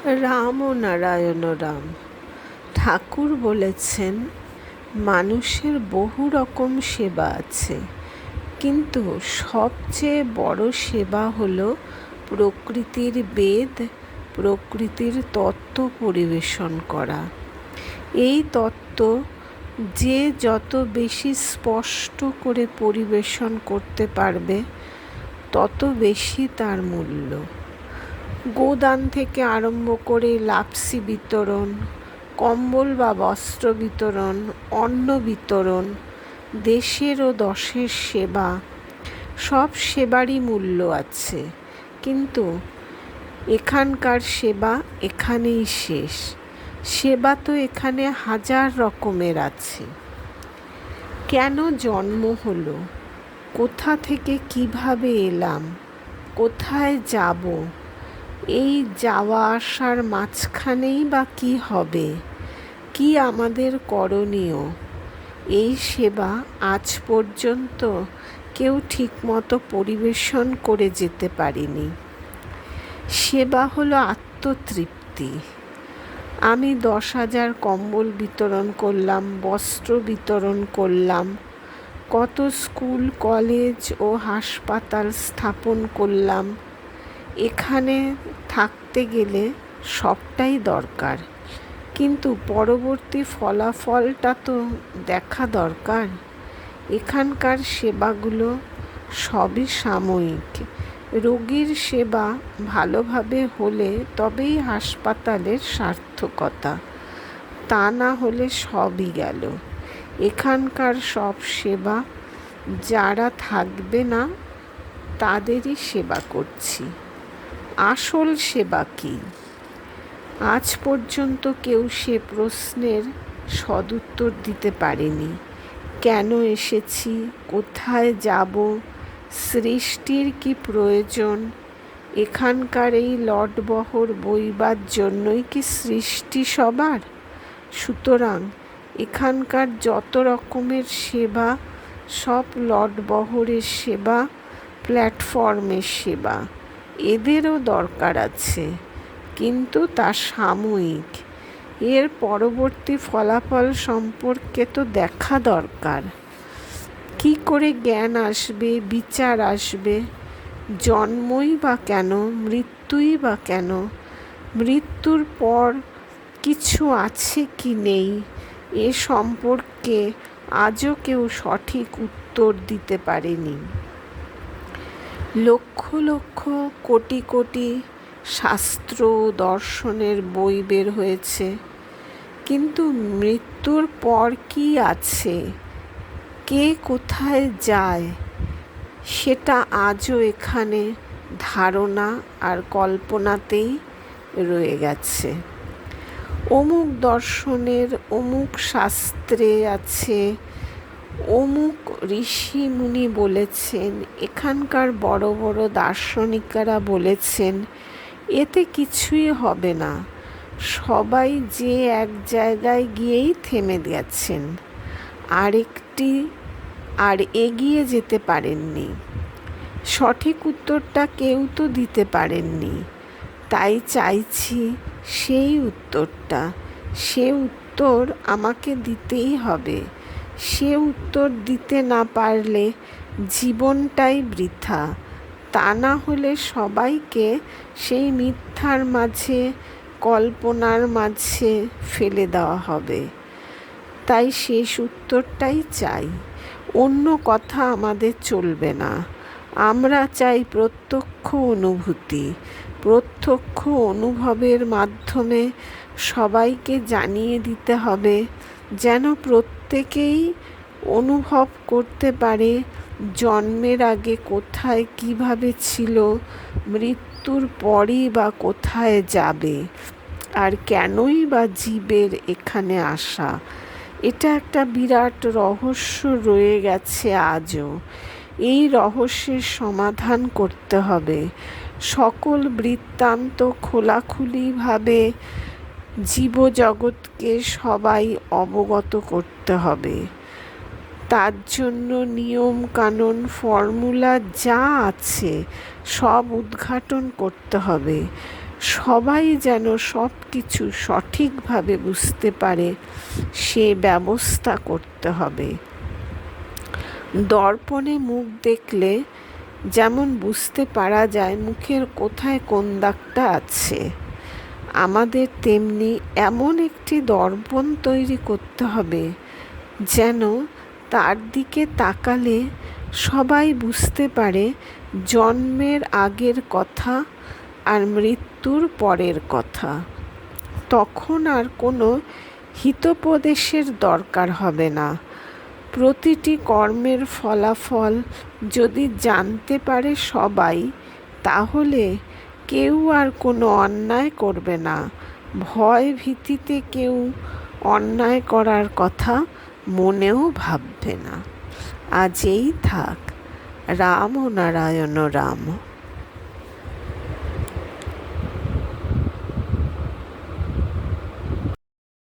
রাম ও নারায়ণ রাম। ঠাকুর বলেছেন, মানুষের বহু রকম সেবা আছে, কিন্তু সবচেয়ে বড় সেবা হলো প্রকৃতির বেদ, প্রকৃতির তত্ত্ব পরিবেশন করা। এই তত্ত্ব যে যত বেশি স্পষ্ট করে পরিবেশন করতে পারবে, তত বেশি তার মূল্য। গোদান থেকে আরম্ভ করে লাপসি বিতরণ, কম্বল বা বস্ত্র বিতরণ, অন্ন বিতরণ, দেশের ও দশের সেবা, সব সেবারই মূল্য আছে। কিন্তু এখানকার সেবা এখানেই শেষ। সেবা তো এখানে হাজার রকমের আছে। কেন জন্ম হলো, কোথা থেকে কিভাবে এলাম, কোথায় যাব, এই যাওয়া আসার মাঝখানেই বা কী হবে, কি আমাদের করণীয়, এই সেবা আজ পর্যন্ত কেউ ঠিকমতো পরিবেশন করে যেতে পারেনি। সেবা হলো আত্মতৃপ্তি। আমি 10,000 কম্বল বিতরণ করলাম, বস্ত্র বিতরণ করলাম, কত স্কুল, কলেজ ও হাসপাতাল স্থাপন করলাম। এখানে থাকতে গেলে সবটাই দরকার, কিন্তু পরবর্তী ফলাফলটা তো দেখা দরকার। এখানকার সেবাগুলো সবই সাময়িক। রোগীর সেবা ভালোভাবে হলে তবেই হাসপাতালের সার্থকতা, তা না হলে সবই গেল। এখানকার সব সেবা যারা থাকবে না তাদেরই সেবা করছি। আসল সেবা কী? আজ পর্যন্ত কেউ সে প্রশ্নের সদুত্তর দিতে পারেনি। কেন এসেছি, কোথায় যাব, সৃষ্টির কি প্রয়োজন, এখানকার এই লটবহর বইবার জন্যই কি সৃষ্টি সবার? সুতরাং এখানকার যত রকমের সেবা সব লটবহরের সেবা, প্ল্যাটফর্মের সেবা। এদেরও দরকার আছে, কিন্তু তা সাময়িক। এর পরবর্তী ফলাফল সম্পর্কে তো দেখা দরকার। কি করে জ্ঞান আসবে, বিচার আসবে? জন্মই বা কেন, মৃত্যুই বা কেন? মৃত্যুর পর কিছু আছে কি নেই, এ সম্পর্কে আজও কেউ সঠিক উত্তর দিতে পারেনি। লক্ষ লক্ষ, কোটি কোটি শাস্ত্র ও দর্শনের বই বের হয়েছে, কিন্তু মৃত্যুর পর কি আছে, কে কোথায় যায়, সেটা আজও এখানে ধারণা আর কল্পনাতেই রয়ে গেছে। অমুক দর্শনের অমুক শাস্ত্রে আছে, অমুক ঋষি মুনি বলেছেন, এখানকার বড় বড় দার্শনিকেরা বলেছেন, এতে কিছুই হবে না। সবাই যে এক জায়গায় গিয়েই থেমে গেছেন, আর এগিয়ে যেতে পারেননি। সঠিক উত্তরটা কেউ তো দিতে পারেননি। তাই চাইছি সেই উত্তরটা। সে উত্তর আমাকে দিতেই হবে। সে উত্তর দিতে না পারলে জীবনটাই বৃথা। তা না হলে সবাইকে সেই মিথ্যার মাঝে, কল্পনার মাঝে ফেলে দেওয়া হবে। তাই শেষ উত্তরটাই চাই। অন্য কথা আমাদের চলবে না। আমরা চাই প্রত্যক্ষ অনুভূতি। প্রত্যক্ষ অনুভবের মাধ্যমে সবাইকে জানিয়ে দিতে হবে, যেন প্রত্যেকেই অনুভব করতে পারে জন্মের আগে কোথায় কিভাবে ছিল, মৃত্যুর পরই বা কোথায় যাবে, আর কেনই বা জীবের এখানে আসা। এটা একটা বিরাট রহস্য রয়ে গেছে আজও। এই রহস্যের সমাধান করতে হবে। সকল বৃত্তান্ত খোলাখুলিভাবে জীবজগৎকে সবাই অবগত করতে হবে। তার জন্য নিয়ম কানুন, ফর্মুলা যা আছে সব উদ্ঘাটন করতে হবে। সবাই যেন সব কিছু সঠিকভাবে বুঝতে পারে সে ব্যবস্থা করতে হবে। দর্পণে মুখ দেখলে যেমন বুঝতে পারা যায় মুখের কোথায় কোন দাগটা আছে, আমাদের তেমনি এমন একটি দর্পণ তৈরি করতে হবে যেন তার দিকে তাকালে সবাই বুঝতে পারে জন্মের আগের কথা আর মৃত্যুর পরের কথা। তখন আর কোনো হিতোপদেশের দরকার হবে না। প্রতিটি কর্মের ফলাফল যদি জানতে পারে সবাই, তাহলে কেউ আর কোনো অন্যায় করবে না। ভয় ভীতিতে কেউ অন্যায় করার কথা মনেও ভাববে না। আজ এই থাক। রাম ও নারায়ণ রাম।